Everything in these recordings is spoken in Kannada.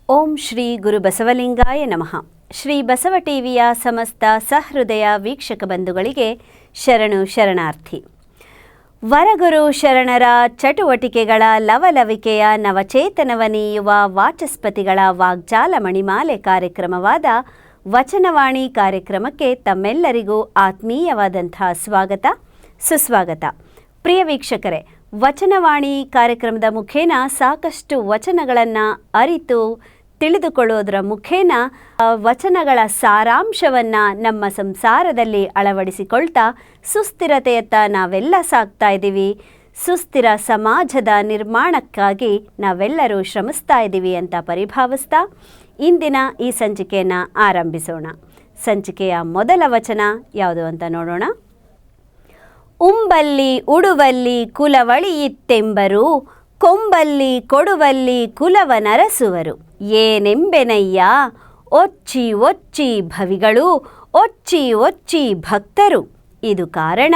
ಓಂ ಶ್ರೀ ಗುರು ಬಸವಲಿಂಗಾಯ ನಮಃ. ಶ್ರೀ ಬಸವ ಟಿವಿಯ ಸಮಸ್ತ ಸಹೃದಯ ವೀಕ್ಷಕ ಬಂಧುಗಳಿಗೆ ಶರಣು ಶರಣಾರ್ಥಿ. ವರಗುರು ಶರಣರ ಚಟುವಟಿಕೆಗಳ ಲವಲವಿಕೆಯ ನವಚೇತನವ ನೀಯುವ ವಾಚಸ್ಪತಿಗಳ ವಾಗ್ಜಾಲ ಮಣಿಮಾಲೆ ಕಾರ್ಯಕ್ರಮವಾದ ವಚನವಾಣಿ ಕಾರ್ಯಕ್ರಮಕ್ಕೆ ತಮ್ಮೆಲ್ಲರಿಗೂ ಆತ್ಮೀಯವಾದಂಥ ಸ್ವಾಗತ ಸುಸ್ವಾಗತ. ಪ್ರಿಯ ವೀಕ್ಷಕರೇ, ವಚನವಾಣಿ ಕಾರ್ಯಕ್ರಮದ ಮುಖೇನ ಸಾಕಷ್ಟು ವಚನಗಳನ್ನು ಅರಿತು ತಿಳಿದುಕೊಳ್ಳೋದರ ಮುಖೇನ ವಚನಗಳ ಸಾರಾಂಶವನ್ನು ನಮ್ಮ ಸಂಸಾರದಲ್ಲಿ ಅಳವಡಿಸಿಕೊಳ್ತಾ ಸುಸ್ಥಿರತೆಯತ್ತ ನಾವೆಲ್ಲ ಸಾಗ್ತಾ ಇದ್ದೀವಿ. ಸುಸ್ಥಿರ ಸಮಾಜದ ನಿರ್ಮಾಣಕ್ಕಾಗಿ ನಾವೆಲ್ಲರೂ ಶ್ರಮಿಸ್ತಾ ಇದ್ದೀವಿ ಅಂತ ಪರಿಭಾವಿಸ್ತಾ ಇಂದಿನ ಈ ಸಂಚಿಕೆಯನ್ನು ಆರಂಭಿಸೋಣ. ಸಂಚಿಕೆಯ ಮೊದಲ ವಚನ ಯಾವುದು ಅಂತ ನೋಡೋಣ. ಉಂಬಲ್ಲಿ ಉಡುವಲ್ಲಿ ಕುಲವಳಿಯಿತ್ತೆಂಬರು, ಕೊಂಬಲ್ಲಿ ಕೊಡುವಲ್ಲಿ ಕುಲವನರಸುವರು. ಏನೆಂಬೆನಯ್ಯ ಒಚ್ಚಿ ಒಚ್ಚಿ ಭವಿಗಳು, ಒಚ್ಚಿ ಒಚ್ಚಿ ಭಕ್ತರು. ಇದು ಕಾರಣ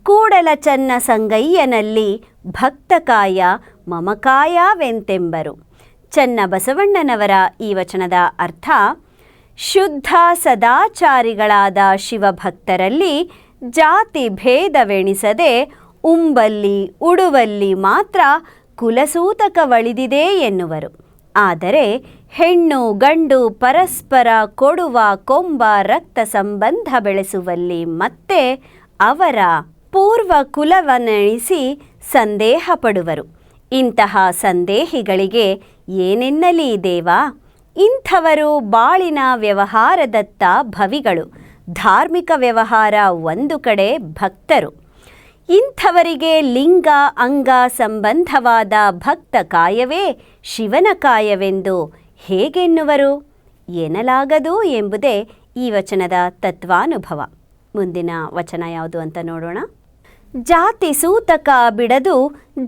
ಕೂಡಲ ಚನ್ನ ಸಂಗಯ್ಯನಲ್ಲಿ ಭಕ್ತಕಾಯ ಮಮಕಾಯವೆಂತೆಂಬರು. ಚನ್ನ ಬಸವಣ್ಣನವರ ಈ ವಚನದ ಅರ್ಥ: ಶುದ್ಧ ಸದಾಚಾರಿಗಳಾದ ಶಿವಭಕ್ತರಲ್ಲಿ ಜಾತಿ ಭೇದವೆಣಿಸದೆ ಉಂಬಲ್ಲಿ ಉಡುವಲ್ಲಿ ಮಾತ್ರ ಕುಲಸೂತಕವಳಿದಿದೆ ಎನ್ನುವರು. ಆದರೆ ಹೆಣ್ಣು ಗಂಡು ಪರಸ್ಪರ ಕೊಡುವ ಕೊಂಬ ರಕ್ತ ಸಂಬಂಧ ಬೆಳೆಸುವಲ್ಲಿ ಮತ್ತೆ ಅವರ ಪೂರ್ವ ಕುಲವನ್ನೆಣಿಸಿ ಸಂದೇಹ ಪಡುವರು. ಇಂತಹ ಸಂದೇಹಿಗಳಿಗೆ ಏನೆನ್ನಲಿ ದೇವಾ? ಇಂಥವರು ಬಾಳಿನ ವ್ಯವಹಾರದತ್ತ ಭವಿಗಳು, ಧಾರ್ಮಿಕ ವ್ಯವಹಾರ ಒಂದು ಕಡೆ ಭಕ್ತರು. ಇಂಥವರಿಗೆ ಲಿಂಗ ಅಂಗ ಸಂಬಂಧವಾದ ಭಕ್ತ ಕಾಯವೇ ಶಿವನ ಕಾಯವೆಂದು ಹೇಗೆನ್ನುವರು? ಎನ್ನಲಾಗದು ಎಂಬುದೇ ಈ ವಚನದ ತತ್ವಾನುಭವ. ಮುಂದಿನ ವಚನ ಯಾವುದು ಅಂತ ನೋಡೋಣ. ಜಾತಿ ಸೂತಕ ಬಿಡದು,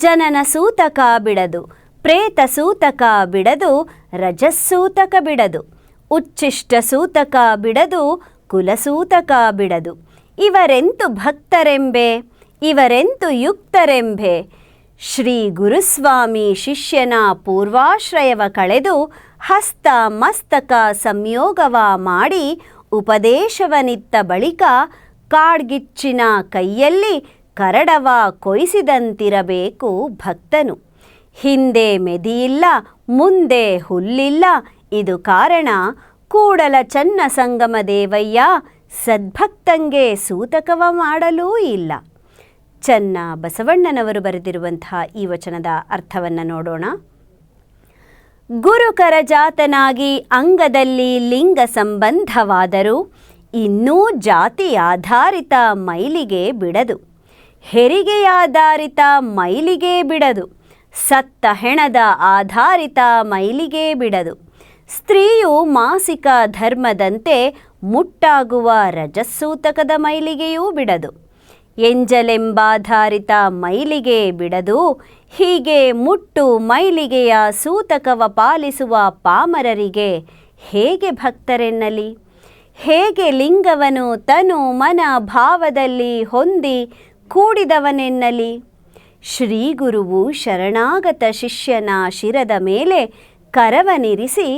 ಜನನ ಸೂತಕ ಬಿಡದು, ಪ್ರೇತ ಸೂತಕ ಬಿಡದು, ರಜಸ್ಸೂತಕ ಬಿಡದು, ಉಚ್ಚಿಷ್ಟ ಸೂತಕ ಬಿಡದು, ಕುಲಸೂತಕ ಬಿಡದು. ಇವರೆಂತು ಭಕ್ತರೆಂಬೆ, ಇವರೆಂತು ಯುಕ್ತರೆಂಬೆ. ಶ್ರೀ ಗುರುಸ್ವಾಮಿ ಶಿಷ್ಯನ ಪೂರ್ವಾಶ್ರಯವ ಕಳೆದು ಹಸ್ತ ಮಸ್ತಕ ಸಂಯೋಗವ ಮಾಡಿ ಉಪದೇಶವನಿತ್ತ ಬಳಿಕ ಕಾಡ್ಗಿಚ್ಚಿನ ಕೈಯಲ್ಲಿ ಕರಡವ ಕೊಯ್ಸಿದಂತಿರಬೇಕು ಭಕ್ತನು. ಹಿಂದೆ ಮೆದಿಯಿಲ್ಲ, ಮುಂದೆ ಹುಲ್ಲಿಲ್ಲ. ಇದು ಕಾರಣ ಕೂಡಲ ಚನ್ನ ಸಂಗಮ ದೇವಯ್ಯ ಸದ್ಭಕ್ತಂಗೆ ಸೂತಕವ ಮಾಡಲೂ ಇಲ್ಲ. ಚನ್ನ ಬಸವಣ್ಣನವರು ಬರೆದಿರುವಂತಹ ಈ ವಚನದ ಅರ್ಥವನ್ನು ನೋಡೋಣ. ಗುರುಕರಜಾತನಾಗಿ ಅಂಗದಲ್ಲಿ ಲಿಂಗ ಸಂಬಂಧವಾದರೂ ಇನ್ನೂ ಜಾತಿ ಆಧಾರಿತ ಮೈಲಿಗೆ ಬಿಡದು, ಹೆರಿಗೆಯಾಧಾರಿತ ಮೈಲಿಗೆ ಬಿಡದು, ಸತ್ತ ಹೆಣದ ಆಧಾರಿತ ಮೈಲಿಗೆ ಬಿಡದು. ಸ್ತ್ರೀಯು ಮಾಸಿಕ ಧರ್ಮದಂತೆ ಮುಟ್ಟಾಗುವ ರಜಸ್ಸೂತಕದ ಮೈಲಿಗೆಯೂ ಬಿಡದು, ಎಂಜಲೆಂಬಾಧಾರಿತ ಮೈಲಿಗೆ ಬಿಡದು. ಹೀಗೆ ಮುಟ್ಟು ಮೈಲಿಗೆಯ ಸೂತಕವ ಪಾಲಿಸುವ ಪಾಮರರಿಗೆ ಹೇಗೆ ಭಕ್ತರೆನ್ನಲಿ? ಹೇಗೆ ಲಿಂಗವನು ತನು ಮನ ಭಾವದಲ್ಲಿ ಹೊಂದಿ ಕೂಡಿದವನೆನ್ನಲಿ? ಶ್ರೀಗುರುವು ಶರಣಾಗತ ಶಿಷ್ಯನ ಶಿರದ ಮೇಲೆ ಕರವನಿರಿಸಿ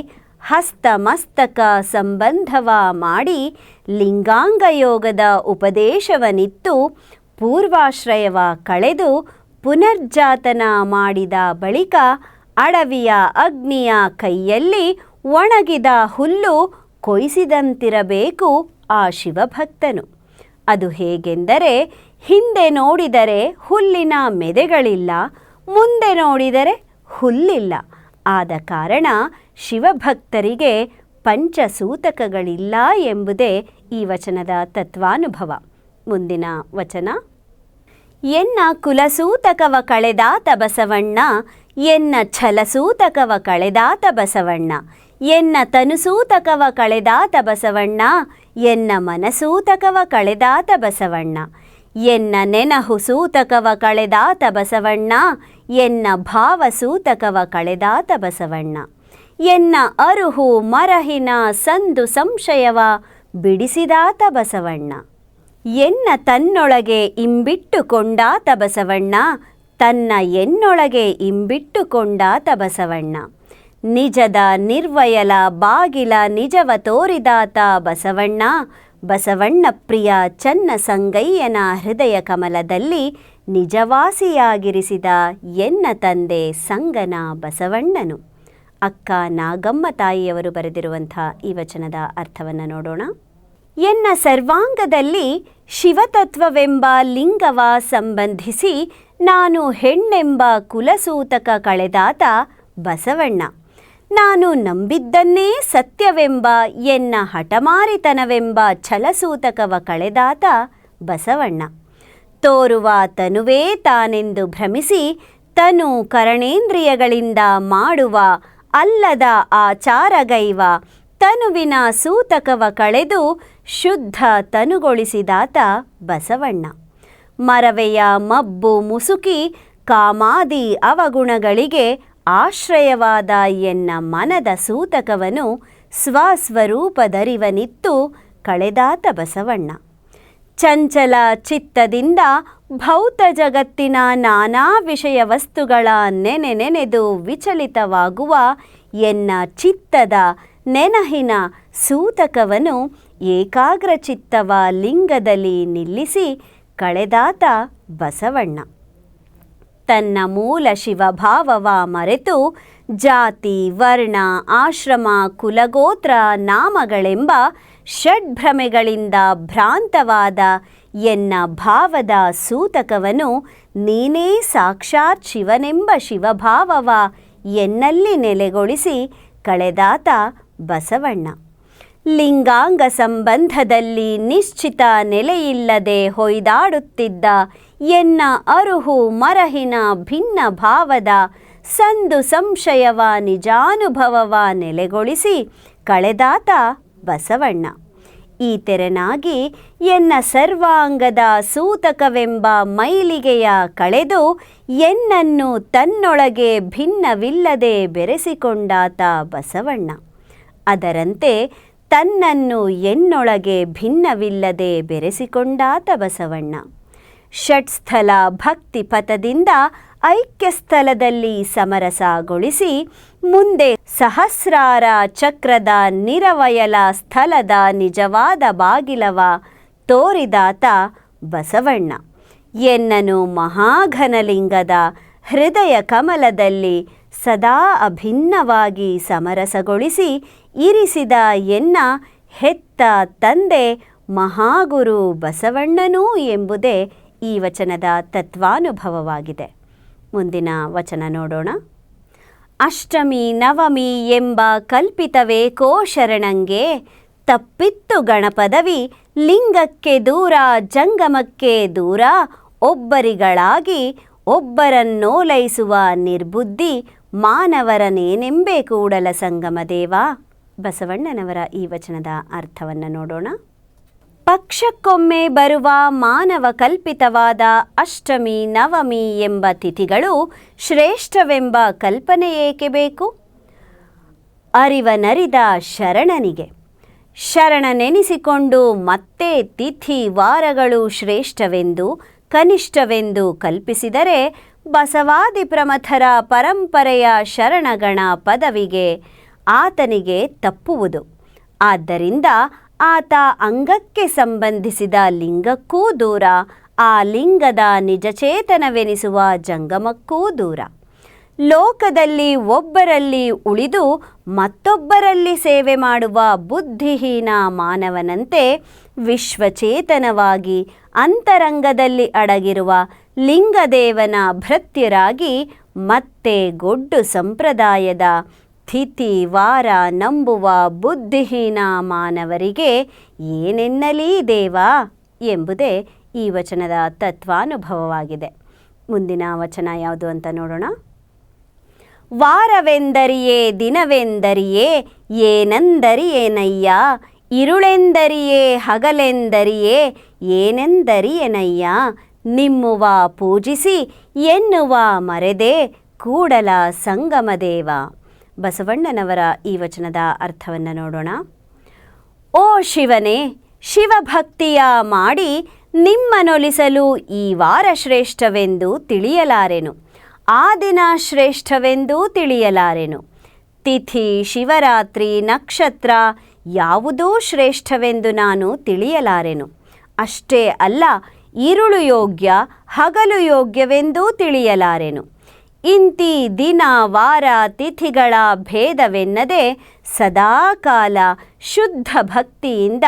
ಹಸ್ತ ಮಸ್ತಕ ಸಂಬಂಧವ ಮಾಡಿ ಲಿಂಗಾಂಗಯೋಗದ ಉಪದೇಶವನಿತ್ತು ಪೂರ್ವಾಶ್ರಯವ ಕಳೆದು ಪುನರ್ಜಾತನ ಮಾಡಿದ ಬಳಿಕ ಅಡವಿಯ ಅಗ್ನಿಯ ಕೈಯಲ್ಲಿ ಒಣಗಿದ ಹುಲ್ಲು ಕೊಯ್ಸಿದಂತಿರಬೇಕು ಆ ಶಿವಭಕ್ತನು. ಅದು ಹೇಗೆಂದರೆ, ಹಿಂದೆ ನೋಡಿದರೆ ಹುಲ್ಲಿನ ಮೆದೆಗಳಿಲ್ಲ, ಮುಂದೆ ನೋಡಿದರೆ ಹುಲ್ಲಿಲ್ಲ. ಆದ ಕಾರಣ ಶಿವಭಕ್ತರಿಗೆ ಪಂಚಸೂತಕಗಳಿಲ್ಲ ಎಂಬುದೇ ಈ ವಚನದ ತತ್ವಾನುಭವ. ಮುಂದಿನ ವಚನ. ಎನ್ನ ಕುಲಸೂತಕವ ಕಳೆದಾತ ಬಸವಣ್ಣ, ಎನ್ನ ಛಲಸೂತಕವ ಕಳೆದಾತ ಬಸವಣ್ಣ, ಎನ್ನ ತನುಸೂತಕವ ಕಳೆದಾತ ಬಸವಣ್ಣ, ಎನ್ನ ಮನಸೂತಕವ ಕಳೆದಾತ ಬಸವಣ್ಣ, ಎನ್ನ ನೆನಹು ಸೂತಕವ ಕಳೆದಾತ ಬಸವಣ್ಣ, ಎನ್ನ ಭಾವಸೂತಕವ ಕಳೆದಾತ ಬಸವಣ್ಣ, ಎನ್ನ ಅರುಹು ಮರಹಿನ ಸಂದು ಸಂಶಯವ ಬಿಡಿಸಿದಾತ ಬಸವಣ್ಣ, ಎನ್ನ ತನ್ನೊಳಗೆ ಇಂಬಿಟ್ಟುಕೊಂಡಾತ ಬಸವಣ್ಣ, ತನ್ನ ಎನ್ನೊಳಗೆ ಇಂಬಿಟ್ಟುಕೊಂಡಾತ ಬಸವಣ್ಣ, ನಿಜದ ನಿರ್ವಯಲ ಬಾಗಿಲ ನಿಜವ ತೋರಿದಾತ ಬಸವಣ್ಣ. ಬಸವಣ್ಣ ಪ್ರಿಯ ಚನ್ನ ಸಂಗಯ್ಯನ ಹೃದಯ ಕಮಲದಲ್ಲಿ ನಿಜವಾಸಿಯಾಗಿರಿಸಿದ ಎನ್ನ ತಂದೆ ಸಂಗನ ಬಸವಣ್ಣನು. ಅಕ್ಕ ನಾಗಮ್ಮ ತಾಯಿಯವರು ಬರೆದಿರುವಂಥ ಈ ವಚನದ ಅರ್ಥವನ್ನು ನೋಡೋಣ. ಎನ್ನ ಸರ್ವಾಂಗದಲ್ಲಿ ಶಿವತತ್ವವೆಂಬ ಲಿಂಗವ ಸಂಬಂಧಿಸಿ ನಾನು ಹೆಣ್ಣೆಂಬ ಕುಲಸೂತಕ ಕಳೆದಾತ ಬಸವಣ್ಣ. ನಾನು ನಂಬಿದ್ದನ್ನೇ ಸತ್ಯವೆಂಬ ಎನ್ನ ಹಠಮಾರಿತನವೆಂಬ ಛಲಸೂತಕವ ಕಳೆದಾತ ಬಸವಣ್ಣ. ತೋರುವ ತನುವೇ ತಾನೆಂದು ಭ್ರಮಿಸಿ ತನು ಕರಣೇಂದ್ರಿಯಗಳಿಂದ ಮಾಡುವ ಅಲ್ಲದ ಆಚಾರಗೈವ ತನುವಿನ ಸೂತಕವ ಕಳೆದು ಶುದ್ಧ ತನುಗೊಳಿಸಿದಾತ ಬಸವಣ್ಣ. ಮರವೆಯ ಮಬ್ಬು ಮುಸುಕಿ ಕಾಮಾದಿ ಅವಗುಣಗಳಿಗೆ ಆಶ್ರಯವಾದ ಎನ್ನ ಮನದ ಸೂತಕವನ್ನು ಸ್ವಸ್ವರೂಪದರಿವನಿತ್ತು ಕಳೆದಾತ ಬಸವಣ್ಣ. ಚಂಚಲ ಚಿತ್ತದಿಂದ ಭೌತ ಜಗತ್ತಿನ ನಾನಾ ವಿಷಯ ವಸ್ತುಗಳ ನೆನೆದು ವಿಚಲಿತವಾಗುವ ಎನ್ನ ಚಿತ್ತದ ನೆನಹಿನ ಸೂತಕವನ್ನು ಏಕಾಗ್ರಚಿತ್ತವ ಲಿಂಗದಲ್ಲಿ ನಿಲ್ಲಿಸಿ ಕಳೆದಾತ ಬಸವಣ್ಣ. ತನ್ನ ಮೂಲ ಶಿವಭಾವವ ಮರೆತು ಜಾತಿ ವರ್ಣ ಆಶ್ರಮ ಕುಲಗೋತ್ರ ನಾಮಗಳೆಂಬ ಷಡ್ಭ್ರಮೆಗಳಿಂದ ಭ್ರಾಂತವಾದ ಎನ್ನ ಭಾವದ ಸೂತಕವನ್ನು ನೀನೇ ಸಾಕ್ಷಾತ್ ಶಿವನೆಂಬ ಶಿವಭಾವವ ಎನ್ನಲ್ಲಿ ನೆಲೆಗೊಳಿಸಿ ಕಳೆದಾತ ಬಸವಣ್ಣ. ಲಿಂಗಾಂಗ ಸಂಬಂಧದಲ್ಲಿ ನಿಶ್ಚಿತ ನೆಲೆಯಿಲ್ಲದೆ ಹೊಯ್ದಾಡುತ್ತಿದ್ದ ಎನ್ನ ಅರುಹು ಮರಹಿನ ಭಿನ್ನ ಭಾವದ ಸಂದು ಸಂಶಯವ ನಿಜಾನುಭವವ ನೆಲೆಗೊಳಿಸಿ ಕಳೆದಾತ ಬಸವಣ್ಣ. ಈ ತೆರನಾಗಿ ಎನ್ನ ಸರ್ವಾಂಗದ ಸೂತಕವೆಂಬ ಮೈಲಿಗೆಯ ಕಳೆದು ಎನ್ನನ್ನು ತನ್ನೊಳಗೆ ಭಿನ್ನವಿಲ್ಲದೆ ಬೆರೆಸಿಕೊಂಡಾತ ಬಸವಣ್ಣ. ಅದರಂತೆ ತನ್ನನ್ನು ಎನ್ನೊಳಗೆ ಭಿನ್ನವಿಲ್ಲದೆ ಬೆರೆಸಿಕೊಂಡಾತ ಬಸವಣ್ಣ. ಷಟ್ಸ್ಥಲ ಭಕ್ತಿ ಪಥದಿಂದ ಐಕ್ಯಸ್ಥಲದಲ್ಲಿ ಸಮರಸಗೊಳಿಸಿ ಮುಂದೆ ಸಹಸ್ರಾರ ಚಕ್ರದ ನಿರವಯಲ ಸ್ಥಳದ ನಿಜವಾದ ಬಾಗಿಲವ ತೋರಿದಾತ ಬಸವಣ್ಣ. ಎನ್ನನು ಮಹಾಘನಲಿಂಗದ ಹೃದಯ ಕಮಲದಲ್ಲಿ ಸದಾ ಅಭಿನ್ನವಾಗಿ ಸಮರಸಗೊಳಿಸಿ ಇರಿಸಿದ ಎನ್ನ ಹೆತ್ತ ತಂದೆ ಮಹಾಗುರು ಬಸವಣ್ಣನೂ ಎಂಬುದೇ ಈ ವಚನದ ತತ್ವಾನುಭವವಾಗಿದೆ. ಮುಂದಿನ ವಚನ ನೋಡೋಣ. ಅಷ್ಟಮಿ ನವಮಿ ಎಂಬ ಕಲ್ಪಿತವೇಕೋ ಶರಣಂಗೆ ತಪ್ಪಿತ್ತು ಗಣಪದವಿ ಲಿಂಗಕ್ಕೆ ದೂರ ಜಂಗಮಕ್ಕೆ ದೂರ ಒಬ್ಬರಿಗಳಾಗಿ ಒಬ್ಬರನ್ನೋಲೈಸುವ ನಿರ್ಬುದ್ಧಿ ಮಾನವರನೇನೆಂಬೆ ಕೂಡಲ ಸಂಗಮ ದೇವ. ಬಸವಣ್ಣನವರ ಈ ವಚನದ ಅರ್ಥವನ್ನು ನೋಡೋಣ. ಪಕ್ಷಕ್ಕೊಮ್ಮೆ ಬರುವ ಮಾನವ ಕಲ್ಪಿತವಾದ ಅಷ್ಟಮಿ ನವಮಿ ಎಂಬ ತಿಥಿಗಳು ಶ್ರೇಷ್ಠವೆಂಬ ಕಲ್ಪನೆ ಏಕೆ ಬೇಕು? ಅರಿವನರಿದ ಶರಣನಿಗೆ ಶರಣನೆನಿಸಿಕೊಂಡು ಮತ್ತೆ ತಿಥಿ ವಾರಗಳು ಶ್ರೇಷ್ಠವೆಂದು ಕನಿಷ್ಠವೆಂದು ಕಲ್ಪಿಸಿದರೆ ಬಸವಾದಿ ಪ್ರಮಥರ ಪರಂಪರೆಯ ಶರಣಗಣ ಪದವಿಗೆ ಆತನಿಗೆ ತಪ್ಪುವುದು. ಆದ್ದರಿಂದ ಆತ ಅಂಗಕ್ಕೆ ಸಂಬಂಧಿಸಿದ ಲಿಂಗಕ್ಕೂ ದೂರ, ಆ ಲಿಂಗದ ನಿಜಚೇತನವೆನಿಸುವ ಜಂಗಮಕ್ಕೂ ದೂರ. ಲೋಕದಲ್ಲಿ ಒಬ್ಬರಲ್ಲಿ ಉಳಿದು ಮತ್ತೊಬ್ಬರಲ್ಲಿ ಸೇವೆ ಮಾಡುವ ಬುದ್ಧಿಹೀನ ಮಾನವನಂತೆ ವಿಶ್ವಚೇತನವಾಗಿ ಅಂತರಂಗದಲ್ಲಿ ಅಡಗಿರುವ ಲಿಂಗದೇವನ ಭೃತ್ಯರಾಗಿ ಮತ್ತೆ ಗೊಡ್ಡು ಸಂಪ್ರದಾಯದ ತಿಥಿ ವಾರ ನಂಬುವ ಬುದ್ಧಿಹೀನ ಮಾನವರಿಗೆ ಏನೆನ್ನಲೀ ದೇವ ಎಂಬುದೇ ಈ ವಚನದ ತತ್ವಾನುಭವವಾಗಿದೆ. ಮುಂದಿನ ವಚನ ಯಾವುದು ಅಂತ ನೋಡೋಣ. ವಾರವೆಂದರಿಯೇ ದಿನವೆಂದರಿಯೇ ಏನಂದರಿಯೇನಯ್ಯ, ಇರುಳೆಂದರಿಯೇ ಹಗಲೆಂದರಿಯೇ ಏನೆಂದರಿಯೇನಯ್ಯ, ನಿಮ್ಮುವ ಪೂಜಿಸಿ ಎನ್ನುವ ಮರೆದೆ ಕೂಡಲ ಸಂಗಮದೇವ. ಬಸವಣ್ಣನವರ ಈ ವಚನದ ಅರ್ಥವನ್ನು ನೋಡೋಣ. ಓ ಶಿವನೇ, ಶಿವಭಕ್ತಿಯ ಮಾಡಿ ನಿಮ್ಮನೊಲಿಸಲು ಈ ವಾರ ಶ್ರೇಷ್ಠವೆಂದು ತಿಳಿಯಲಾರೆನು, ಆ ದಿನ ಶ್ರೇಷ್ಠವೆಂದೂ ತಿಳಿಯಲಾರೆನು. ತಿಥಿ, ಶಿವರಾತ್ರಿ, ನಕ್ಷತ್ರ ಯಾವುದೂ ಶ್ರೇಷ್ಠವೆಂದು ನಾನು ತಿಳಿಯಲಾರೆನು. ಅಷ್ಟೇ ಅಲ್ಲ, ಇರುಳು ಯೋಗ್ಯ, ಹಗಲು ಯೋಗ್ಯವೆಂದೂ ತಿಳಿಯಲಾರೆನು. ಇಂತಿ ದಿನ, ವಾರ, ತಿಥಿಗಳ ಭೇದವೆನ್ನದೆ ಸದಾಕಾಲ ಶುದ್ಧ ಭಕ್ತಿಯಿಂದ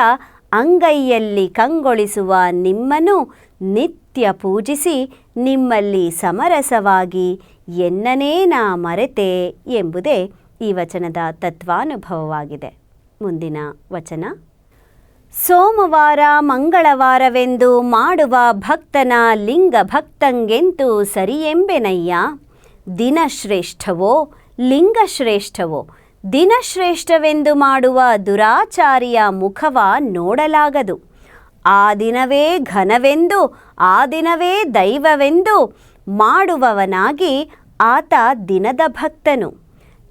ಅಂಗೈಯಲ್ಲಿ ಕಂಗೊಳಿಸುವ ನಿಮ್ಮನ್ನು ನಿತ್ಯ ಪೂಜಿಸಿ ನಿಮ್ಮಲ್ಲಿ ಸಮರಸವಾಗಿ ಎನ್ನನೇ ನಾ ಮರೆತೆ ಎಂಬುದೇ ಈ ವಚನದ ತತ್ವಾನುಭವವಾಗಿದೆ. ಮುಂದಿನ ವಚನ. ಸೋಮವಾರ ಮಂಗಳವಾರವೆಂದು ಮಾಡುವ ಭಕ್ತನ ಲಿಂಗ ಭಕ್ತಂಗೆಂತೂ ಸರಿಯೆಂಬೆನಯ್ಯ. ದಿನಶ್ರೇಷ್ಠವೋ ಲಿಂಗಶ್ರೇಷ್ಠವೋ? ದಿನಶ್ರೇಷ್ಠವೆಂದು ಮಾಡುವ ದುರಾಚಾರಿಯ ಮುಖವ ನೋಡಲಾಗದು. ಆ ದಿನವೇ ಘನವೆಂದು, ಆ ದಿನವೇ ದೈವವೆಂದು ಮಾಡುವವನಾಗಿ ಆತ ದಿನದ ಭಕ್ತನು.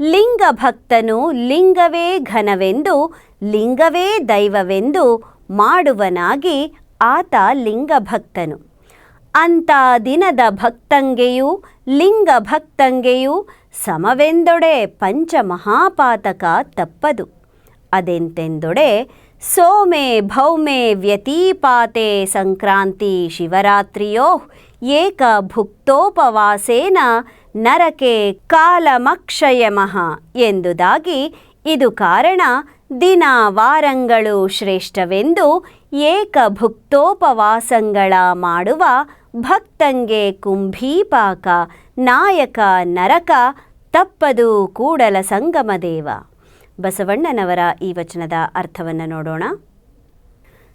ಲಿಂಗ ಭಕ್ತನು ಲಿಂಗವೇ ಘನವೆಂದು, ಲಿಂಗವೇ ದೈವವೆಂದು ಮಾಡುವನಾಗಿ ಆತ ಲಿಂಗ ಭಕ್ತನು. ಅಂಥ ದಿನದ ಭಕ್ತಂಗೆಯೂ ಲಿಂಗ ಭಕ್ತಂಗೆಯೂ ಸಮವೆಂದೊಡೆ ಪಂಚಮಹಾಪಾತಕ ತಪ್ಪದು. ಅದೆಂತೆಂದೊಡೆ ಸೋಮೆ ಭೌಮೆ ವ್ಯತೀಪಾತೆ ಸಂಕ್ರಾಂತಿ ಶಿವರಾತ್ರಿಯೋ ಏಕ ಭುಕ್ತೋಪವಾಸೇನ ನರಕೆ ಕಾಲಮಕ್ಷಯಮಃ ಎಂದುದಾಗಿ. ಇದು ಕಾರಣ ದಿನ ವಾರಂಗಳು ಶ್ರೇಷ್ಠವೆಂದು ಏಕ ಭುಕ್ತೋಪವಾಸಂಗಳ ಮಾಡುವ ಭಕ್ತಂಗೆ ಕುಂಭೀಪಾಕ ನಾಯಕ ನರಕ ತಪ್ಪದು ಕೂಡಲ ಸಂಗಮದೇವ. ಬಸವಣ್ಣನವರ ಈ ವಚನದ ಅರ್ಥವನ್ನು ನೋಡೋಣ.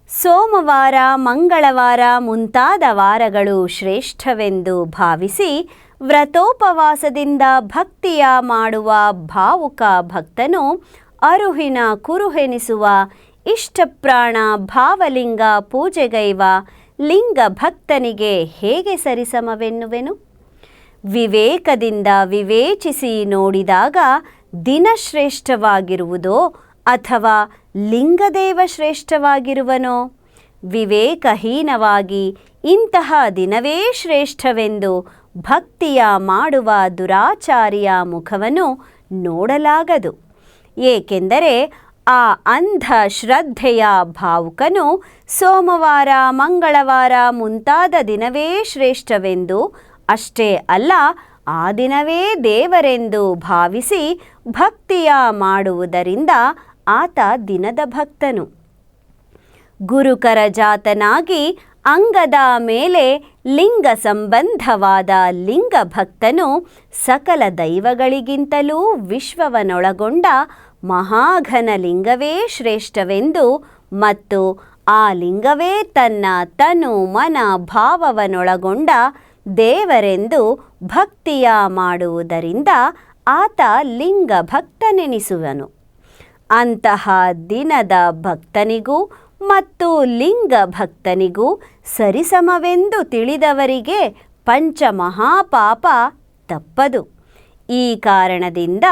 ಸೋಮವಾರ ಮಂಗಳವಾರ ಮುಂತಾದ ವಾರಗಳು ಶ್ರೇಷ್ಠವೆಂದು ಭಾವಿಸಿ ವ್ರತೋಪವಾಸದಿಂದ ಭಕ್ತಿಯ ಮಾಡುವ ಭಾವುಕ ಭಕ್ತನು ಅರುಹಿನ ಕುರುಹೆನಿಸುವ ಇಷ್ಟಪ್ರಾಣ ಭಾವಲಿಂಗ ಪೂಜೆಗೈವ ಲಿಂಗ ಭಕ್ತನಿಗೆ ಹೇಗೆ ಸರಿಸಮವೆನ್ನುವೆನು? ವಿವೇಕದಿಂದ ವಿವೇಚಿಸಿ ನೋಡಿದಾಗ ದಿನ ಶ್ರೇಷ್ಠವಾಗಿರುವುದೋ ಅಥವಾ ಲಿಂಗದೇವ ಶ್ರೇಷ್ಠವಾಗಿರುವನೋ? ವಿವೇಕಹೀನವಾಗಿ ಇಂತಹ ದಿನವೇ ಶ್ರೇಷ್ಠವೆಂದು ಭಕ್ತಿಯ ಮಾಡುವ ದುರಾಚಾರಿಯ ಮುಖವನ್ನು ನೋಡಲಾಗದು. ಏಕೆಂದರೆ ಆ ಅಂಧ ಶ್ರದ್ಧೆಯ ಭಾವುಕನು ಸೋಮವಾರ ಮಂಗಳವಾರ ಮುಂತಾದ ದಿನವೇ ಶ್ರೇಷ್ಠವೆಂದು, ಅಷ್ಟೇ ಅಲ್ಲ ಆ ದಿನವೇ ದೇವರೆಂದು ಭಾವಿಸಿ ಭಕ್ತಿಯ ಮಾಡುವುದರಿಂದ ಆತ ದಿನದ ಭಕ್ತನು. ಗುರುಕರ ಜಾತನಾಗಿ ಅಂಗದ ಮೇಲೆ ಲಿಂಗ ಸಂಬಂಧವಾದ ಲಿಂಗ ಭಕ್ತನು ಸಕಲ ದೈವಗಳಿಗಿಂತಲೂ ವಿಶ್ವವನೊಳಗೊಂಡ ಮಹಾಘನ ಲಿಂಗವೇ ಶ್ರೇಷ್ಠವೆಂದು ಮತ್ತು ಆ ಲಿಂಗವೇ ತನ್ನ ತನು ಮನ ಭಾವವನೊಳಗೊಂಡ ದೇವರೆಂದು ಭಕ್ತಿಯ ಮಾಡುವುದರಿಂದ ಆತ ಲಿಂಗ ಭಕ್ತನೆನಿಸುವನು. ಅಂತಹ ದಿನದ ಭಕ್ತನಿಗೂ ಮತ್ತು ಲಿಂಗ ಭಕ್ತನಿಗೂ ಸರಿಸಮವೆಂದು ತಿಳಿದವರಿಗೆ ಪಂಚಮಹಾಪಾಪ ತಪ್ಪದು. ಈ ಕಾರಣದಿಂದ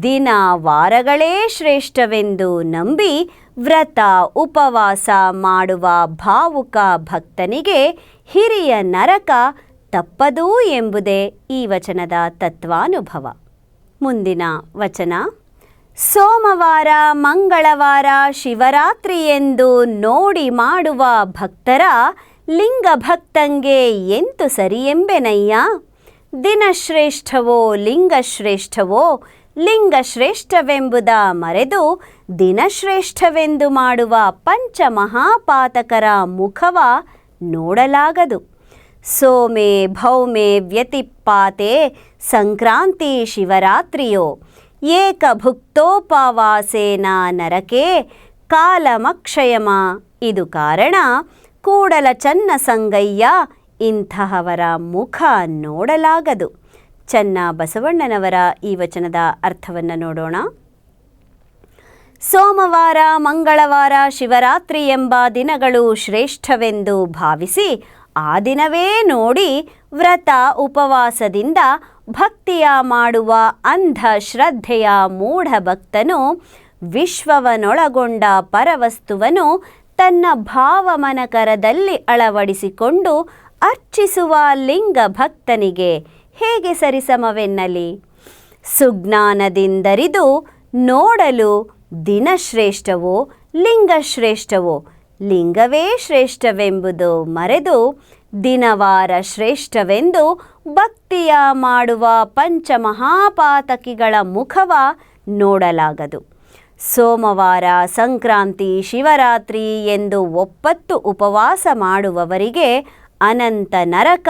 ದಿನ ವಾರಗಳೇ ಶ್ರೇಷ್ಠವೆಂದು ನಂಬಿ ವ್ರತ ಉಪವಾಸ ಮಾಡುವ ಭಾವುಕ ಭಕ್ತನಿಗೆ ಹಿರಿಯ ನರಕ ತಪ್ಪದು ಎಂಬುದೇ ಈ ವಚನದ ತತ್ವಾನುಭವ. ಮುಂದಿನ ವಚನ. ಸೋಮವಾರ ಮಂಗಳವಾರ ಶಿವರಾತ್ರಿ ಎಂದು ನೋಡಿ ಮಾಡುವ ಭಕ್ತರ ಲಿಂಗ ಭಕ್ತಂಗೆ ಎಂತು ಸರಿಯೆಂಬೆನಯ್ಯ. ದಿನಶ್ರೇಷ್ಠವೋ ಲಿಂಗಶ್ರೇಷ್ಠವೋ? ಲಿಂಗಶ್ರೇಷ್ಠವೆಂಬುದ ಮರೆದು ದಿನಶ್ರೇಷ್ಠವೆಂದು ಮಾಡುವ ಪಂಚಮಹಾಪಾತಕರ ಮುಖವ ನೋಡಲಾಗದು. ಸೋಮೆ ಭೌಮೆ ವ್ಯತಿಪಾತೆ ಸಂಕ್ರಾಂತಿ ಶಿವರಾತ್ರಿಯೋ ಏಕ ಭುಕ್ತೋಪವಾಸೇನ ನರಕೆ ಕಾಲಮಕ್ಷಯಮ. ಇದು ಕಾರಣ ಕೂಡಲ ಚನ್ನ ಸಂಗಯ್ಯ ಇಂತಹವರ ಮುಖ ನೋಡಲಾಗದು. ಚನ್ನ ಬಸವಣ್ಣನವರ ಈ ವಚನದ ಅರ್ಥವನ್ನು ನೋಡೋಣ. ಸೋಮವಾರ ಮಂಗಳವಾರ ಶಿವರಾತ್ರಿ ಎಂಬ ದಿನಗಳು ಶ್ರೇಷ್ಠವೆಂದು ಭಾವಿಸಿ ಆ ದಿನವೇ ನೋಡಿ ವ್ರತ ಉಪವಾಸದಿಂದ ಭಕ್ತಿಯ ಮಾಡುವ ಅಂಧ ಶ್ರದ್ಧೆಯ ಮೂಢ ಭಕ್ತನು ವಿಶ್ವವನೊಳಗೊಂಡ ಪರವಸ್ತುವನ್ನು ತನ್ನ ಭಾವಮನಕರದಲ್ಲಿ ಅಳವಡಿಸಿಕೊಂಡು ಅರ್ಚಿಸುವ ಲಿಂಗ ಭಕ್ತನಿಗೆ ಹೇಗೆ ಸರಿಸಮವೆನ್ನಲಿ? ಸುಜ್ಞಾನದಿಂದರಿದು ನೋಡಲು ದಿನಶ್ರೇಷ್ಠವೋ ಲಿಂಗಶ್ರೇಷ್ಠವೋ, ಲಿಂಗವೇ ಶ್ರೇಷ್ಠವೆಂಬುದು ಮರೆದು ದಿನವಾರ ಶ್ರೇಷ್ಠವೆಂದು ಭಕ್ತಿಯ ಮಾಡುವ ಪಂಚಮಹಾಪಾತಕಿಗಳ ಮುಖವ ನೋಡಲಾಗದು. ಸೋಮವಾರ, ಸಂಕ್ರಾಂತಿ, ಶಿವರಾತ್ರಿ ಎಂದು ಒಪ್ಪತ್ತು ಉಪವಾಸ ಮಾಡುವವರಿಗೆ ಅನಂತ ನರಕ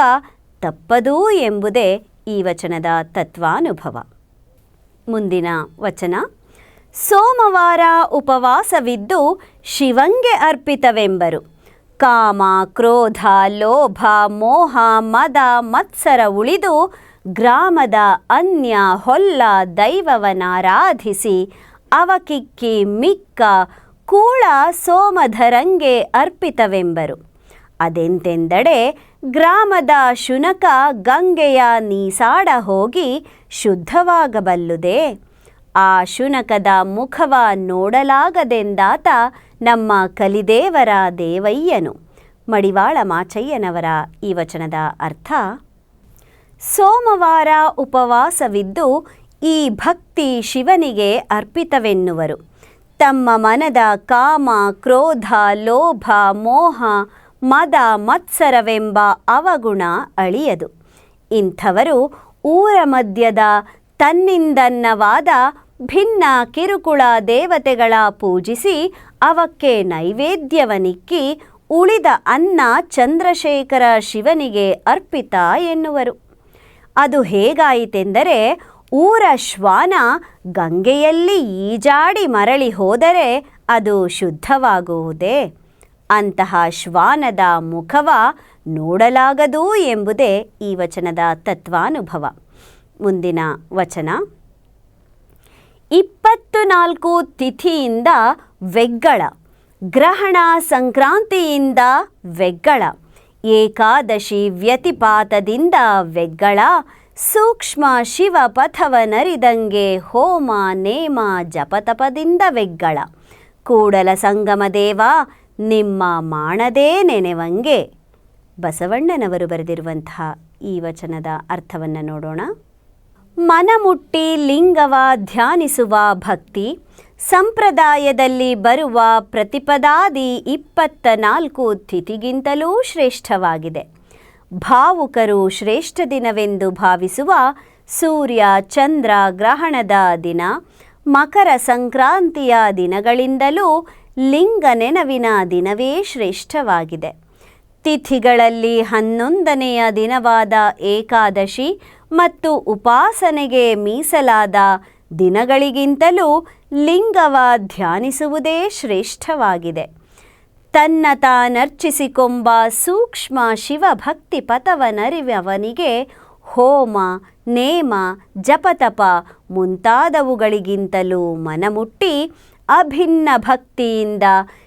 ತಪ್ಪದು ಎಂಬುದೇ ಈ ವಚನದ ತತ್ವಾನುಭವ. ಮುಂದಿನ ವಚನ: ಸೋಮವಾರ ಉಪವಾಸವಿದ್ದು ಶಿವಂಗೆ ಅರ್ಪಿತವೆಂಬರು. ಕಾಮ, ಕ್ರೋಧ, ಲೋಭ, ಮೋಹ, ಮದ, ಮತ್ಸರ ಉಳಿದು ಗ್ರಾಮದ ಅನ್ಯ ಹೊಲ್ಲ ದೈವವನಾರಾಧಿಸಿ ಅವಕಿಕ್ಕಿ ಮಿಕ್ಕ ಕೂಳ ಸೋಮಧರಂಗೆ ಅರ್ಪಿತವೆಂಬರು. ಅದೆಂತೆಂದಡೆ ಗ್ರಾಮದ ಶುನಕ ಗಂಗೆಯ ನೀಸಾಡ ಹೋಗಿ ಶುದ್ಧವಾಗಬಲ್ಲುದೇ. ಆ ಶುನಕದ ಮುಖವ ನೋಡಲಾಗದೆಂದಾತ ನಮ್ಮ ಕಲಿದೇವರ ದೇವಯ್ಯನು. ಮಡಿವಾಳ ಮಾಚಯ್ಯನವರ ಈ ವಚನದ ಅರ್ಥ: ಸೋಮವಾರ ಉಪವಾಸವಿದ್ದು ಈ ಭಕ್ತಿ ಶಿವನಿಗೆ ಅರ್ಪಿತವೆನ್ನುವರು. ತಮ್ಮ ಮನದ ಕಾಮ, ಕ್ರೋಧ, ಲೋಭ, ಮೋಹ, ಮದ, ಮತ್ಸರವೆಂಬ ಅವಗುಣ ಅಳಿಯದು. ಇಂಥವರು ಊರ ಮಧ್ಯದ ತನ್ನಿಂದನ್ನವಾದ ಭಿನ್ನ ಕಿರುಕುಳ ದೇವತೆಗಳ ಪೂಜಿಸಿ ಅವಕ್ಕೆ ನೈವೇದ್ಯವನಿಕ್ಕಿ ಉಳಿದ ಅನ್ನ ಚಂದ್ರಶೇಖರ ಶಿವನಿಗೆ ಅರ್ಪಿತ ಎನ್ನುವರು. ಅದು ಹೇಗಾಯಿತೆಂದರೆ, ಊರ ಶ್ವಾನ ಗಂಗೆಯಲ್ಲಿ ಈಜಾಡಿ ಮರಳಿ ಹೋದರೆ ಅದು ಶುದ್ಧವಾಗುವುದೇ? ಅಂತಹ ಶ್ವಾನದ ಮುಖವ ನೋಡಲಾಗದು ಎಂಬುದೇ ಈ ವಚನದ ತತ್ವಾನುಭವ. ಮುಂದಿನ ವಚನ: 24 ತಿಥಿಯಿಂದ ವೆಗ್ಗಳ, ಗ್ರಹಣ ಸಂಕ್ರಾಂತಿಯಿಂದ ವೆಗ್ಗಳ, ಏಕಾದಶಿ ವ್ಯತಿಪಾತದಿಂದ ವೆಗ್ಗಳ, ಸೂಕ್ಷ್ಮ ಶಿವ ಪಥವನರಿದಂಗೆ ಹೋಮ ನೇಮ ಜಪತಪದಿಂದ ವೆಗ್ಗಳ, ಕೂಡಲ ಸಂಗಮ ದೇವ ನಿಮ್ಮ ಮಾಡದೇ ನೆನೆವಂಗೆ. ಬಸವಣ್ಣನವರು ಬರೆದಿರುವಂತಹ ಈ ವಚನದ ಅರ್ಥವನ್ನು ನೋಡೋಣ. ಮನಮುಟ್ಟಿ ಲಿಂಗವ ಧ್ಯಾನಿಸುವ ಭಕ್ತಿ ಸಂಪ್ರದಾಯದಲ್ಲಿ ಬರುವ ಪ್ರತಿಪದಾದಿ 24 ತಿಥಿಗಿಂತಲೂ ಶ್ರೇಷ್ಠವಾಗಿದೆ. ಭಾವುಕರು ಶ್ರೇಷ್ಠ ದಿನವೆಂದು ಭಾವಿಸುವ ಸೂರ್ಯ ಚಂದ್ರ ಗ್ರಹಣದ ದಿನ, ಮಕರ ಸಂಕ್ರಾಂತಿಯ ದಿನಗಳಿಂದಲೂ ಲಿಂಗ ನೆನವಿನ ದಿನವೇ ಶ್ರೇಷ್ಠವಾಗಿದೆ. ತಿಥಿಗಳಲ್ಲಿ 11ನೆಯ ದಿನವಾದ ಏಕಾದಶಿ ಮತ್ತು ಉಪಾಸನೆಗೆ ಮೀಸಲಾದ ದಿನಗಳಿಗಿಂತಲೂ ಲಿಂಗವ ಧ್ಯಾನಿಸುವುದೇ ಶ್ರೇಷ್ಠವಾಗಿದೆ. ತನ್ನ ತಾನರ್ಚಿಸಿಕೊಂಬ ಸೂಕ್ಷ್ಮ ಶಿವಭಕ್ತಿ ಪಥವನರಿವವನಿಗೆ ಹೋಮ ನೇಮ ಜಪತಪ ಮುಂತಾದವುಗಳಿಗಿಂತಲೂ ಮನಮುಟ್ಟಿ ಅಭಿನ್ನ ಭಕ್ತಿಯಿಂದ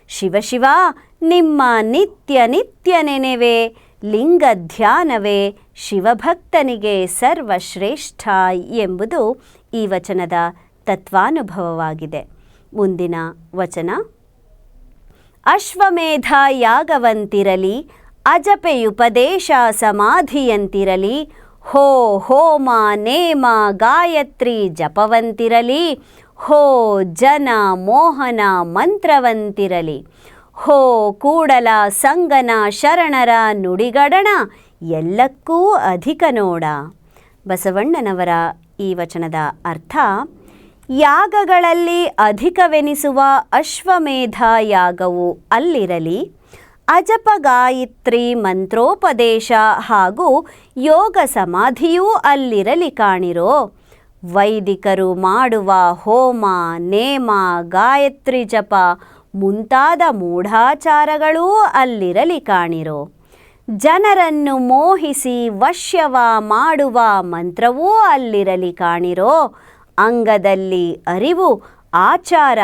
ಶಿವಶಿವ ನಿಮ್ಮ ನಿತ್ಯ ನಿತ್ಯ ನೆನೆವೆ ಲಿಂಗ ಧ್ಯಾನವೇ ಶಿವಭಕ್ತನಿಗೆ ಸರ್ವಶ್ರೇಷ್ಠ ಎಂಬುದು ಈ ವಚನದ ತತ್ವಾನುಭವವಾಗಿದೆ. ಮುಂದಿನ ವಚನ: ಅಶ್ವಮೇಧ ಯಾಗವಂತಿರಲಿ, ಅಜಪೆಯುಪದೇಶ ಸಮಾಧಿಯಂತಿರಲಿ, ಹೋ ಹೋಮ ನೇಮ ಗಾಯತ್ರಿ ಜಪವಂತಿರಲಿ, ಹೋ ಜನ ಮೋಹನ ಮಂತ್ರವಂತಿರಲಿ, ಹೋ ಕೂಡಲ ಸಂಗನ ಶರಣರ ನುಡಿಗಡಣ ಎಲ್ಲಕ್ಕೂ ಅಧಿಕ ನೋಡ. ಬಸವಣ್ಣನವರ ಈ ವಚನದ ಅರ್ಥ: ಯಾಗಗಳಲ್ಲಿ ಅಧಿಕವೆನಿಸುವ ಅಶ್ವಮೇಧ ಯಾಗವು ಅಲ್ಲಿರಲಿ, ಅಜಪ ಗಾಯತ್ರಿ ಮಂತ್ರೋಪದೇಶ ಹಾಗೂ ಯೋಗ ಸಮಾಧಿಯೂ ಅಲ್ಲಿರಲಿ ಕಾಣಿರೋ. ವೈದಿಕರು ಮಾಡುವ ಹೋಮ ನೇಮ ಗಾಯತ್ರಿ ಜಪ ಮುಂತಾದ ಮೂಢಾಚಾರಗಳೂ ಅಲ್ಲಿರಲಿ ಕಾಣಿರೋ. ಜನರನ್ನು ಮೋಹಿಸಿ ವಶ್ಯವ ಮಾಡುವ ಮಂತ್ರವೂ ಅಲ್ಲಿರಲಿ ಕಾಣಿರೋ. ಅಂಗದಲ್ಲಿ ಅರಿವು ಆಚಾರ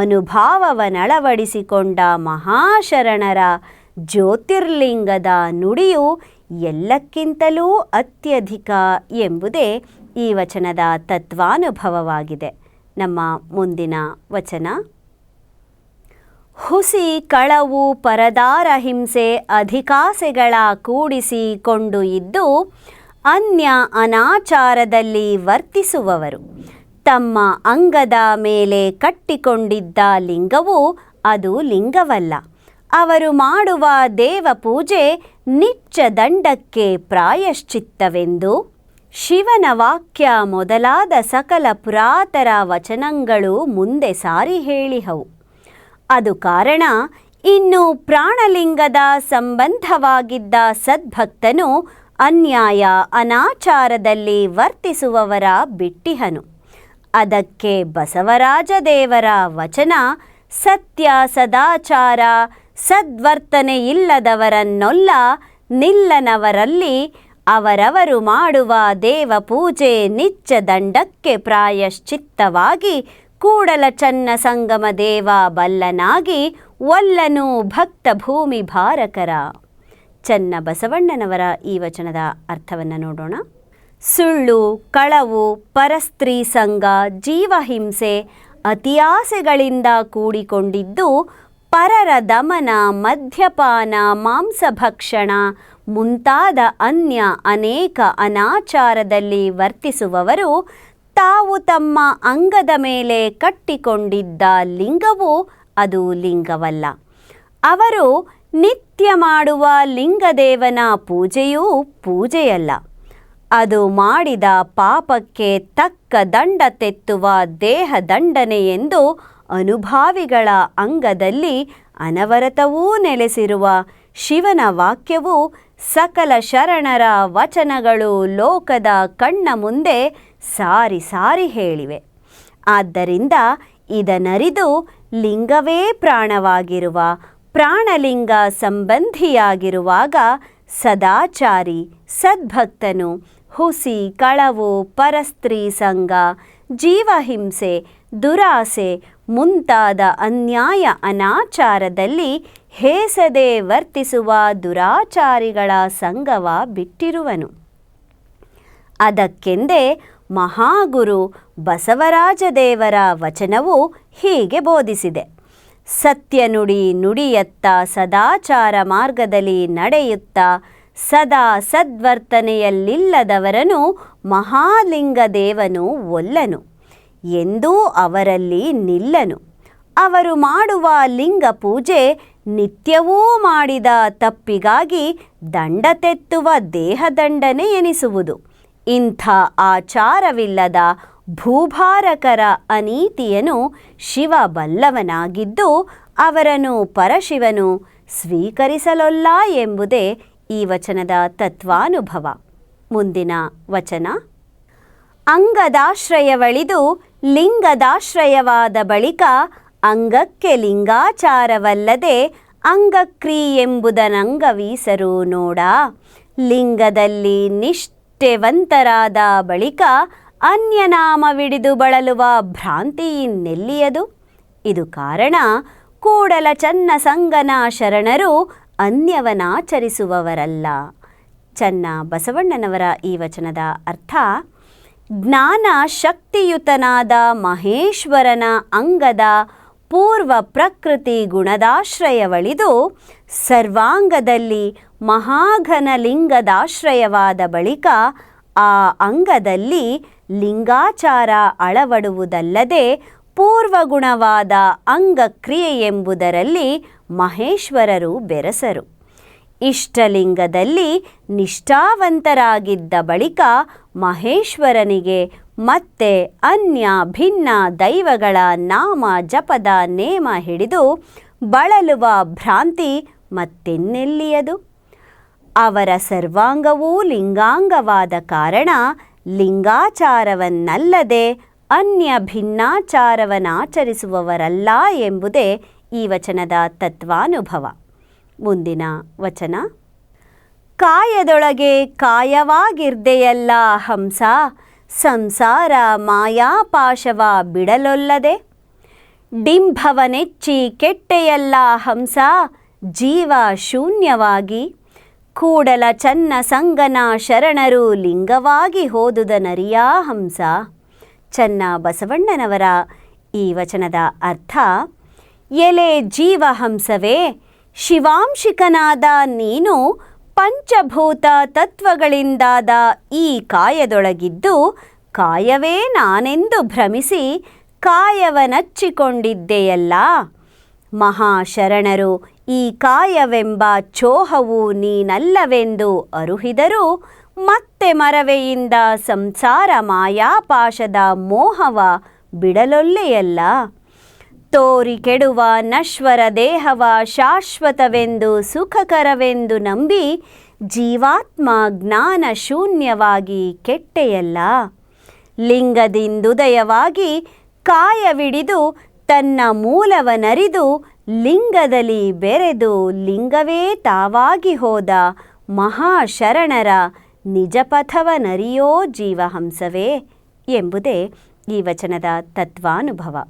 ಅನುಭಾವವನಳವಡಿಸಿಕೊಂಡ ಮಹಾಶರಣರ ಜ್ಯೋತಿರ್ಲಿಂಗದ ನುಡಿಯು ಎಲ್ಲಕ್ಕಿಂತಲೂ ಅತ್ಯಧಿಕ ಎಂಬುದೇ ಈ ವಚನದ ತತ್ವಾನುಭವವಾಗಿದೆ. ನಮ್ಮ ಮುಂದಿನ ವಚನ: ಹುಸಿ ಕಳವು ಪರದಾರ ಹಿಂಸೆ ಅಧಿಕಾಸೆಗಳ ಕೂಡಿಸಿಕೊಂಡು ಇದ್ದು ಅನ್ಯ ಅನಾಚಾರದಲ್ಲಿ ವರ್ತಿಸುವವರು. ತಮ್ಮ ಅಂಗದ ಮೇಲೆ ಕಟ್ಟಿಕೊಂಡಿದ್ದ ಲಿಂಗವು ಅದು ಲಿಂಗವಲ್ಲ. ಅವರು ಮಾಡುವ ದೇವಪೂಜೆ ನಿತ್ಯ ದಂಡಕ್ಕೆ ಪ್ರಾಯಶ್ಚಿತ್ತವೆಂದು ಶಿವನ ವಾಕ್ಯ ಮೊದಲಾದ ಸಕಲ ಪುರಾತರ ವಚನಗಳು ಮುಂದೆ ಸಾರಿ ಹೇಳಿಹವು. ಅದು ಕಾರಣ ಇನ್ನು ಪ್ರಾಣಲಿಂಗದ ಸಂಬಂಧವಾಗಿದ್ದ ಸದ್ಭಕ್ತನು ಅನ್ಯಾಯ ಅನಾಚಾರದಲ್ಲಿ ವರ್ತಿಸುವವರ ಬಿಟ್ಟಿಹನು. ಅದಕ್ಕೆ ಬಸವರಾಜ ದೇವರ ವಚನ ಸತ್ಯ ಸದಾಚಾರ ಸದ್ವರ್ತನೆಯಿಲ್ಲದವರನ್ನೊಲ್ಲ ನಿಲ್ಲನವರಲ್ಲಿ ಅವರವರು ಮಾಡುವ ದೇವ ಪೂಜೆ ನಿತ್ಯ ದಂಡಕ್ಕೆ ಪ್ರಾಯಶ್ಚಿತ್ತವಾಗಿ ಕೂಡಲ ಚನ್ನ ಸಂಗಮ ದೇವ ಬಲ್ಲನಾಗಿ ಒಲ್ಲನು ಭಕ್ತ ಭೂಮಿ ಭಾರಕರ. ಚನ್ನ ಬಸವಣ್ಣನವರ ಈ ವಚನದ ಅರ್ಥವನ್ನು ನೋಡೋಣ. ಸುಳ್ಳು, ಕಳವು, ಪರಸ್ತ್ರೀ ಸಂಗ, ಜೀವಹಿಂಸೆ, ಅತಿಯಾಸೆಗಳಿಂದ ಕೂಡಿಕೊಂಡಿದ್ದು ಪರರ ದಮನ, ಮದ್ಯಪಾನ, ಮಾಂಸಭಕ್ಷಣ ಮುಂತಾದ ಅನ್ಯ ಅನೇಕ ಅನಾಚಾರದಲ್ಲಿ ವರ್ತಿಸುವವರು ತಾವು ತಮ್ಮ ಅಂಗದ ಮೇಲೆ ಕಟ್ಟಿಕೊಂಡಿದ್ದ ಲಿಂಗವು ಅದು ಲಿಂಗವಲ್ಲ. ಅವರು ನಿತ್ಯ ಮಾಡುವ ಲಿಂಗದೇವನ ಪೂಜೆಯೂ ಪೂಜೆಯಲ್ಲ. ಅದು ಮಾಡಿದ ಪಾಪಕ್ಕೆ ತಕ್ಕ ದಂಡ ತೆತ್ತುವ ದೇಹ ದಂಡನೆ ಎಂದು ಅನುಭಾವಿಗಳ ಅಂಗದಲ್ಲಿ ಅನವರತವೂ ನೆಲೆಸಿರುವ ಶಿವನ ವಾಕ್ಯವು ಸಕಲ ಶರಣರ ವಚನಗಳು ಲೋಕದ ಕಣ್ಣ ಮುಂದೆ ಸಾರಿ ಸಾರಿ ಹೇಳಿವೆ. ಆದ್ದರಿಂದ ಇದನರಿದು ಲಿಂಗವೇ ಪ್ರಾಣವಾಗಿರುವ ಪ್ರಾಣಲಿಂಗ ಸಂಬಂಧಿಯಾಗಿರುವಾಗ ಸದಾಚಾರಿ ಸದ್ಭಕ್ತನು ಹುಸಿ, ಕಳವು, ಪರಸ್ತ್ರೀ ಸಂಗ, ಜೀವಹಿಂಸೆ, ದುರಾಸೆ ಮುಂತಾದ ಅನ್ಯಾಯ ಅನಾಚಾರದಲ್ಲಿ ಹೇಸದೆ ವರ್ತಿಸುವ ದುರಾಚಾರಿಗಳ ಸಂಗವ ಬಿಟ್ಟಿರುವನು. ಅದಕ್ಕೆಂದೇ ಮಹಾಗುರು ಬಸವರಾಜ ದೇವರ ವಚನವು ಹೀಗೆ ಬೋಧಿಸಿದೆ. ಸತ್ಯ ನುಡಿ ನುಡಿಯತ್ತ ಸದಾಚಾರ ಮಾರ್ಗದಲ್ಲಿ ನಡೆಯುತ್ತಾ ಸದಾ ಸದ್ವರ್ತನೆಯಲ್ಲಿಲ್ಲದವರನು ಮಹಾಲಿಂಗ ದೇವನು ಒಲ್ಲನು ಎಂದೂ ಅವರಲ್ಲಿ ನಿಲ್ಲನು. ಅವರು ಮಾಡುವ ಲಿಂಗ ಪೂಜೆ ನಿತ್ಯವೂ ಮಾಡಿದ ತಪ್ಪಿಗಾಗಿ ದಂಡ ತೆತ್ತುವ ದೇಹದಂಡನೆ ಎನಿಸುವುದು. ಇಂಥ ಆಚಾರವಿಲ್ಲದ ಭೂಭಾರಕರ ಅನೀತಿಯನು ಶಿವ ಬಲ್ಲವನಾಗಿದ್ದು ಅವರನ್ನು ಪರಶಿವನು ಸ್ವೀಕರಿಸಲೊಲ್ಲ ಎಂಬುದೇ ಈ ವಚನದ ತತ್ವಾನುಭವ. ಮುಂದಿನ ವಚನ. ಅಂಗದಾಶ್ರಯವಳಿದು ಲಿಂಗದಾಶ್ರಯವಾದ ಬಳಿಕ ಅಂಗಕ್ಕೆ ಲಿಂಗಾಚಾರವಲ್ಲದೆ ಅಂಗಕ್ರಿಯೆಂಬುದನಂಗವೀಸರು ನೋಡ. ಲಿಂಗದಲ್ಲಿ ನಿಷ್ಠೆವಂತರಾದ ಬಳಿಕ ಅನ್ಯನಾಮವಿಡಿದು ಬಳಲುವ ಭ್ರಾಂತಿಯಿನ್ನೆಲ್ಲಿಯದು. ಇದು ಕಾರಣ ಕೂಡಲ ಚನ್ನ ಸಂಗನ ಶರಣರು ಅನ್ಯವನಾಚರಿಸುವವರಲ್ಲ. ಚನ್ನ ಬಸವಣ್ಣನವರ ಈ ವಚನದ ಅರ್ಥ: ಜ್ಞಾನ ಶಕ್ತಿಯುತನಾದ ಮಹೇಶ್ವರನ ಅಂಗದ ಪೂರ್ವ ಪ್ರಕೃತಿ ಗುಣದಾಶ್ರಯವಳಿದು ಸರ್ವಾಂಗದಲ್ಲಿ ಮಹಾಘನ ಲಿಂಗದಾಶ್ರಯವಾದ ಬಳಿಕ ಆ ಅಂಗದಲ್ಲಿ ಲಿಂಗಾಚಾರ ಅಳವಡುವುದಲ್ಲದೆ ಪೂರ್ವಗುಣವಾದ ಅಂಗಕ್ರಿಯೆಯೆಂಬುದರಲ್ಲಿ ಮಹೇಶ್ವರರು ಬೆರಸರು. ಇಷ್ಟಲಿಂಗದಲ್ಲಿ ನಿಷ್ಠಾವಂತರಾಗಿದ್ದ ಬಳಿಕ ಮಹೇಶ್ವರನಿಗೆ ಮತ್ತೆ ಅನ್ಯ ಭಿನ್ನ ದೈವಗಳ ನಾಮ ಜಪದ ನೇಮ ಹಿಡಿದು ಬಳಲುವ ಭ್ರಾಂತಿ ಮತ್ತೆನ್ನೆಲ್ಲಿಯದು. ಅವರ ಸರ್ವಾಂಗವೂ ಲಿಂಗಾಂಗವಾದ ಕಾರಣ ಲಿಂಗಾಚಾರವನ್ನಲ್ಲದೆ ಅನ್ಯ ಭಿನ್ನಾಚಾರವನ್ನಾಚರಿಸುವವರಲ್ಲ ಎಂಬುದೇ ಈ ವಚನದ ತತ್ವಾನುಭವ. ಮುಂದಿನ ವಚನ. ಕಾಯದೊಳಗೆ ಕಾಯವಾಗಿರ್ದೆಯಲ್ಲ ಹಂಸ, ಸಂಸಾರ ಮಾಯಾಪಾಶವ ಬಿಡಲೊಲ್ಲದೆ. ಡಿಂಭವನೆಚ್ಚಿ ಕೆಟ್ಟೆಯಲ್ಲ ಹಂಸ, ಜೀವ ಶೂನ್ಯವಾಗಿ. ಕೂಡಲ ಚನ್ನ ಸಂಗನ ಶರಣರು ಲಿಂಗವಾಗಿ ಹೋದುದನರಿಯಾ ಹಂಸ. ಚನ್ನ ಬಸವಣ್ಣನವರ ಈ ವಚನದ ಅರ್ಥ: ಎಲೆ ಜೀವಹಂಸವೇ, ಶಿವಾಂಶಿಕನಾದ ನೀನು ಪಂಚಭೂತ ತತ್ವಗಳಿಂದಾದ ಈ ಕಾಯದೊಳಗಿದ್ದು ಕಾಯವೇ ನಾನೆಂದು ಭ್ರಮಿಸಿ ಕಾಯವನಚ್ಚಿಕೊಂಡಿದ್ದೆಯಲ್ಲ. ಮಹಾಶರಣರು ಈ ಕಾಯವೆಂಬ ಚೋಹವು ನೀನಲ್ಲವೆಂದು ಅರುಹಿದರೂ ಮತ್ತೆ ಮರವೆಯಿಂದ ಸಂಸಾರ ಮಾಯಾಪಾಶದ ಮೋಹವ ಬಿಡಲೊಲ್ಲೆಯಲ್ಲ. ತೋರಿ ಕೆಡುವ ನಶ್ವರ ದೇಹವ ಶಾಶ್ವತವೆಂದು ಸುಖಕರವೆಂದು ನಂಬಿ ಜೀವಾತ್ಮ ಜ್ಞಾನ ಶೂನ್ಯವಾಗಿ ಕೆಟ್ಟೆಯಲ್ಲ. ಲಿಂಗದಿಂದುದಯವಾಗಿ ಕಾಯವಿಡಿದು ತನ್ನ ಮೂಲವನರಿದು ಲಿಂಗದಲ್ಲಿ ಬೆರೆದು ಲಿಂಗವೇ ತಾವಾಗಿ ಹೋದ ಮಹಾಶರಣರ ನಿಜಪಥವನರಿಯೋ ಜೀವಹಂಸವೇ ಎಂಬುದೇ ಈ ವಚನದ ತತ್ವಾನುಭವ.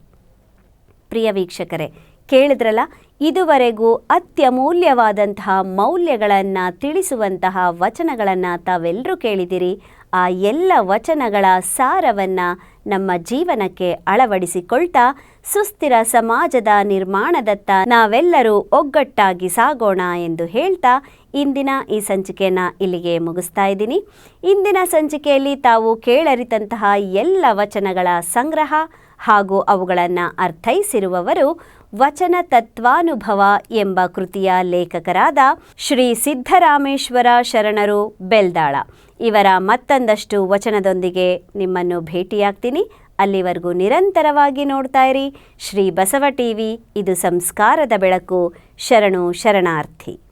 ಪ್ರಿಯ ವೀಕ್ಷಕರೇ, ಕೇಳಿದ್ರಲ್ಲ, ಇದುವರೆಗೂ ಅತ್ಯಮೂಲ್ಯವಾದಂತಹ ಮೌಲ್ಯಗಳನ್ನು ತಿಳಿಸುವಂತಹ ವಚನಗಳನ್ನು ತಾವೆಲ್ಲರೂ ಕೇಳಿದಿರಿ. ಆ ಎಲ್ಲ ವಚನಗಳ ಸಾರವನ್ನು ನಮ್ಮ ಜೀವನಕ್ಕೆ ಅಳವಡಿಸಿಕೊಳ್ತಾ ಸುಸ್ಥಿರ ಸಮಾಜದ ನಿರ್ಮಾಣದತ್ತ ನಾವೆಲ್ಲರೂ ಒಗ್ಗಟ್ಟಾಗಿ ಸಾಗೋಣ ಎಂದು ಹೇಳ್ತಾ ಇಂದಿನ ಈ ಸಂಚಿಕೆಯನ್ನು ಇಲ್ಲಿಗೆ ಮುಗಿಸ್ತಾ ಇದ್ದೀನಿ. ಇಂದಿನ ಸಂಚಿಕೆಯಲ್ಲಿ ತಾವು ಕೇಳರಿತಂತಹ ಎಲ್ಲ ವಚನಗಳ ಸಂಗ್ರಹ ಹಾಗೂ ಅವುಗಳನ್ನು ಅರ್ಥೈಸಿರುವವರು ವಚನ ತತ್ವಾನುಭವ ಎಂಬ ಕೃತಿಯ ಲೇಖಕರಾದ ಶ್ರೀ ಸಿದ್ದರಾಮೇಶ್ವರ ಶರಣರು ಬೆಲ್ದಾಳ. ಇವರ ಮತ್ತೊಂದಷ್ಟು ವಚನದೊಂದಿಗೆ ನಿಮ್ಮನ್ನು ಭೇಟಿಯಾಗ್ತೀನಿ. ಅಲ್ಲಿವರೆಗೂ ನಿರಂತರವಾಗಿ ನೋಡ್ತಾ ಇರಿ ಶ್ರೀ ಬಸವ ಟಿವಿ. ಇದು ಸಂಸ್ಕಾರದ ಬೆಳಕು. ಶರಣು ಶರಣಾರ್ಥಿ.